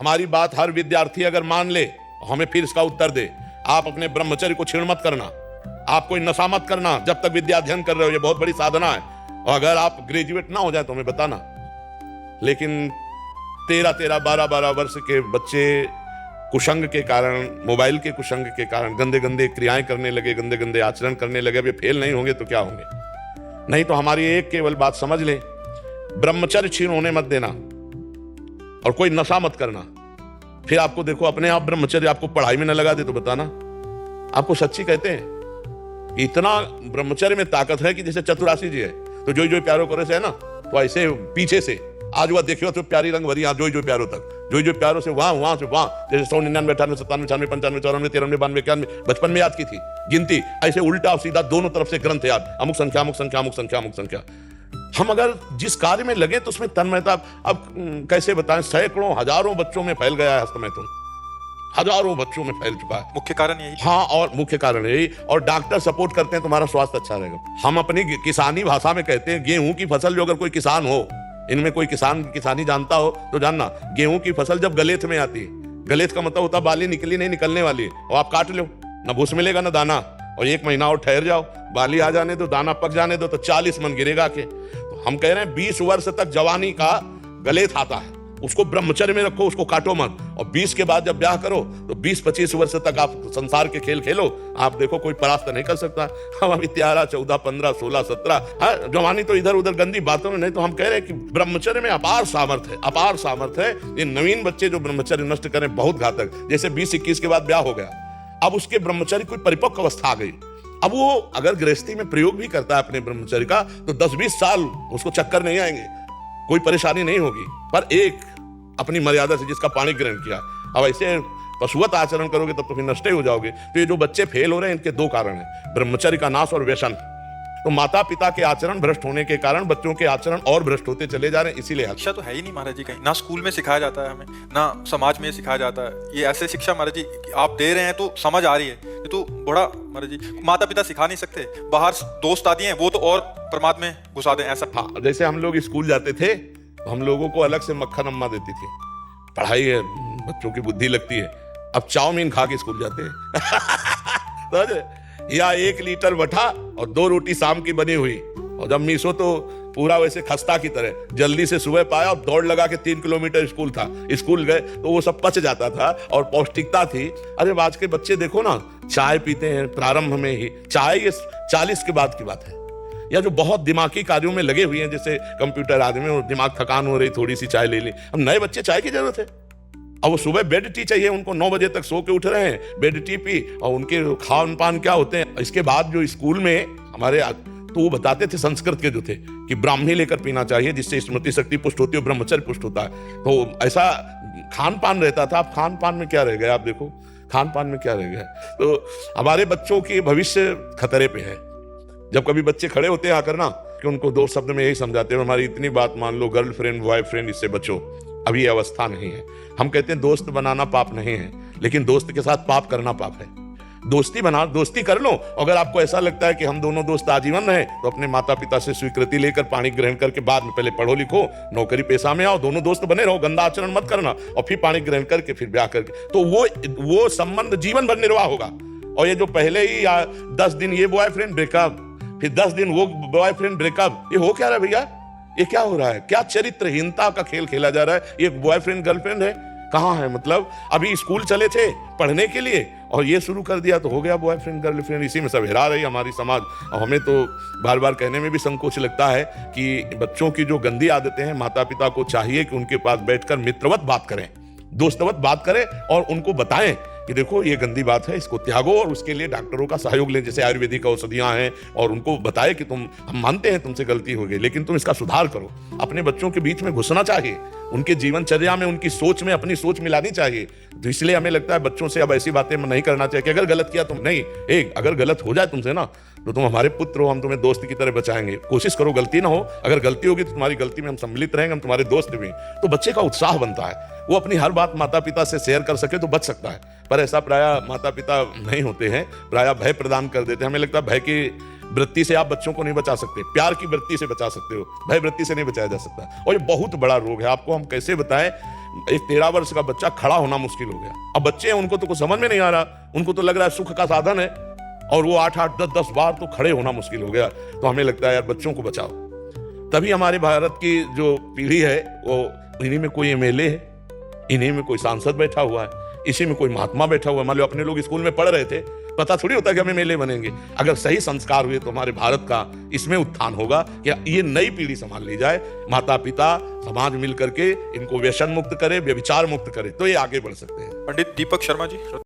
हमारी बात हर विद्यार्थी अगर मान ले, हमें फिर इसका उत्तर दे। आप अपने ब्रह्मचर्य को छीण मत करना, आप कोई नशा मत करना जब तक विद्या अध्ययन कर रहे हो, ये बहुत बड़ी साधना है। और अगर आप ग्रेजुएट ना हो जाए तो हमें बताना। लेकिन 13-13, 12-12 वर्ष के बच्चे कुसंग के कारण, मोबाइल के कुसंग के कारण गंदे गंदे क्रियाएं करने लगे, गंदे गंदे आचरण करने लगे। अब ये फेल नहीं होंगे तो क्या होंगे? नहीं तो हमारी एक केवल बात समझ ले, ब्रह्मचर्य छीन होने मत देना और कोई नशा मत करना। फिर आपको देखो अपने आप ब्रह्मचर्य आपको पढ़ाई में न लगा दे तो बताना। आपको सच्ची कहते हैं कि इतना ब्रह्मचर्य में ताकत है कि जैसे चतुरासी जी है तो जोई जोई प्यारो करे से है ना, तो ऐसे पीछे से आज वह देखियो तो प्यारी रंग भरी, जोई जोई प्यारो तक, जोई जोई प्यारो से वहां से वहां, जैसे 100, 99, 98, 97, 96, 95, 94, 93, 92, 91, बचपन में याद की थी गिनती, ऐसे उल्टा सीधा दोनों तरफ से ग्रंथ याद, अमुक संख्या अमुक संख्या अमुक संख्या अमुक संख्या। हम अगर जिस कार्य में लगे तो उसमें तन्मयता, अब कैसे बताएं, सैकड़ों हजारों बच्चों में फैल गया है हस्तमैथुन, हजारों बच्चों में फैल चुका है। मुख्य कारण यही। हाँ, और मुख्य कारण यही, और डॉक्टर सपोर्ट करते हैं तुम्हारा स्वास्थ्य अच्छा रहेगा। हम अपनी किसानी भाषा में कहते हैं गेहूं की फसल, जो अगर कोई किसान हो, इनमें कोई किसान किसानी जानता हो तो जानना, गेहूं की फसल जब गलेथ में आती है, गलेथ का मतलब होता है बाली निकली नहीं निकलने वाली है, और आप काट लो ना भूस मिलेगा ना दाना, और 1 महीना और ठहर जाओ, बाली आ जाने दो, दाना पक जाने दो, तो 40 मन गिरेगा के। तो हम कह रहे हैं 20 वर्ष तक जवानी का गलेथ आता है, उसको ब्रह्मचर्य में रखो, उसको काटो मत। और 20 के बाद जब ब्याह करो तो 20-25 वर्ष तक आप संसार के खेल खेलो, आप देखो कोई परास्त नहीं कर सकता। हम अभी 13, 14, 15, 16, 17, जवानी तो इधर उधर गंदी बातों में। नहीं तो हम कह रहे हैं कि ब्रह्मचर्य में अपार सामर्थ्य है, अपार सामर्थ्य है। ये नवीन बच्चे जो ब्रह्मचर्य नष्ट करें बहुत घातक, जैसे 20-21 के बाद ब्याह हो गया, अब उसके ब्रह्मचर्य कोई परिपक्व अवस्था आ गई, अब वो अगर गृहस्थी में प्रयोग भी करता है अपने ब्रह्मचर्य का तो 10-20 साल उसको चक्कर नहीं आएंगे, कोई परेशानी नहीं होगी। पर एक अपनी मर्यादा से जिसका पानी ग्रहण किया, अब ऐसे पशुवत आचरण करोगे तब तो फिर नष्ट हो जाओगे। तो ये जो बच्चे फेल हो रहे हैं इनके 2 कारण हैं, ब्रह्मचर्य का नाश और व्यसन। तो माता पिता के आचरण भ्रष्ट होने के कारण बच्चों के आचरण और भ्रष्ट होते चले जा रहे हैं। इसीलिए शिक्षा तो है ही नहीं महाराज जी, कहीं ना स्कूल में सिखाया जाता है हमें, ना समाज में सिखाया जाता है। ये ऐसे शिक्षा महाराज जी आप दे रहे हैं तो समझ आ रही है, ये तो बड़ा महाराज जी माता पिता सिखा नहीं सकते, बाहर दोस्त आती हैं वो तो और परमात्मा में घुसा दें ऐसा। हाँ, जैसे हम लोग स्कूल जाते थे तो हम लोगों को अलग से मक्खन अम्मा देती थी, पढ़ाई है बच्चों की बुद्धि लगती है। अब चाउमीन खा के स्कूल जाते हैं या 1 लीटर मठा और 2 रोटी शाम की बनी हुई, और जब मीसो तो पूरा वैसे खस्ता की तरह जल्दी से सुबह पाया और दौड़ लगा के 3 किलोमीटर स्कूल था, स्कूल गए तो वो सब पच जाता था और पौष्टिकता थी। अरे आज के बच्चे देखो ना, चाय पीते हैं प्रारंभ में ही, चाय ये 40 के बाद की बात है, या जो बहुत दिमागी कार्यों में लगे हुए हैं जैसे कंप्यूटर आदि में, दिमाग थकान हो रही, थोड़ी सी चाय ले ली। अब नए बच्चे चाय की जरूरत है, अब वो सुबह बेड टी चाहिए उनको, 9 बजे तक सो के उठ रहे हैं, बेड टी पी, और उनके खान पान क्या होते हैं। इसके बाद जो स्कूल में हमारे तो वो बताते थे संस्कृत के जो थे कि ब्राह्मी लेकर पीना चाहिए जिससे स्मृति शक्ति पुष्ट होती है, ब्रह्मचर्य पुष्ट होता है। तो ऐसा खान पान रहता था। अब खान पान में क्या रह गया, आप देखो खान पान में क्या रह गया। तो हमारे बच्चों की भविष्य खतरे पे है। जब कभी बच्चे खड़े होते हैं आकर ना, कि उनको 2 शब्द में यही समझाते हैं, हमारी इतनी बात मान लो, गर्लफ्रेंड बॉयफ्रेंड इससे बचो, अभी अवस्था नहीं है। हम कहते हैं दोस्त बनाना पाप नहीं है, लेकिन दोस्त के साथ पाप करना पाप है। दोस्ती बना, दोस्ती कर लो। अगर आपको ऐसा लगता है कि हम दोनों दोस्त आजीवन रहे तो अपने माता पिता से स्वीकृति लेकर पानी ग्रहण करके बाद में पहले पढ़ो लिखो, नौकरी पेशा में आओ, दोनों दोस्त बने रहो, गंदा आचरण मत करना, और फिर पानी ग्रहण करके फिर ब्याह करके, तो वो संबंध जीवन भर निर्वाह होगा। और ये जो पहले ही 10 दिन ये बॉयफ्रेंड ब्रेकअप, फिर 10 दिन वो बॉयफ्रेंड ब्रेकअप, ये हो क्या रहा है भैया? ये क्या हो रहा है? क्या चरित्रहीनता का खेल खेला जा रहा है? ये बॉयफ्रेंड गर्लफ्रेंड है कहाँ है? मतलब अभी स्कूल चले थे पढ़ने के लिए और ये शुरू कर दिया तो हो गया बॉयफ्रेंड गर्लफ्रेंड। इसी में सब हेरा रही हमारी समाज। और हमें तो बार बार कहने में भी संकोच लगता है कि बच्चों की जो गंदी आदतें हैं, माता पिता को चाहिए कि उनके पास बैठकर मित्रवत बात करें, दोस्तवत बात करें, और उनको बताएं कि देखो ये गंदी बात है, इसको त्यागो, और उसके लिए डॉक्टरों का सहयोग लें, जैसे आयुर्वेदिक औषधियां हैं, और उनको बताए कि हम मानते हैं तुमसे गलती हो गई, लेकिन तुम इसका सुधार करो। अपने बच्चों के बीच में घुसना चाहिए, उनके जीवनचर्या में, उनकी सोच में अपनी सोच मिलानी चाहिए। तो इसलिए हमें लगता है बच्चों से अब ऐसी बातें नहीं करना चाहिए कि अगर गलत किया तुम नहीं, अगर गलत हो जाए तुमसे ना, तो तुम हमारे पुत्र हो, हम तुम्हें दोस्त की तरह बचाएंगे, कोशिश करो गलती ना हो। अगर गलती होगी तो तुम्हारी गलती में हम सम्मिलित रहेंगे, हम तुम्हारे दोस्त भी। तो बच्चे का उत्साह बनता है, वो अपनी हर बात माता पिता से शेयर कर सके तो बच सकता है। पर ऐसा प्रायः माता पिता नहीं होते हैं, प्रायः भय प्रदान कर देते हैं। हमें लगता है भय की वृत्ति से आप बच्चों को नहीं बचा सकते, प्यार की वृत्ति से बचा सकते हो, भय वृत्ति से नहीं बचाया जा सकता। और ये बहुत बड़ा रोग है, आपको हम कैसे बताएं। एक 13 वर्ष का बच्चा खड़ा होना मुश्किल हो गया। अब बच्चे हैं, उनको तो कुछ समझ में नहीं आ रहा, उनको तो लग रहा है सुख का साधन है, और वो 8-8, 10-10 बार तो खड़े होना मुश्किल हो गया। तो हमें लगता है यार बच्चों को बचाओ। तभी हमारे भारत की जो पीढ़ी है वो इन्हीं में कोई एमएलए है, इन्हीं में कोई सांसद बैठा हुआ है, इसी में कोई महात्मा बैठा हुआ है। मान लो अपने लोग स्कूल में पढ़ रहे थे, पता थोड़ी होता कि हम एमएलए बनेंगे। अगर सही संस्कार हुए तो हमारे भारत का इसमें उत्थान होगा कि ये नई पीढ़ी संभाल ली जाए, माता पिता समाज मिल करके इनको व्यसन मुक्त करे, व्यभिचार मुक्त करे, तो ये आगे बढ़ सकते हैं। पंडित दीपक शर्मा जी।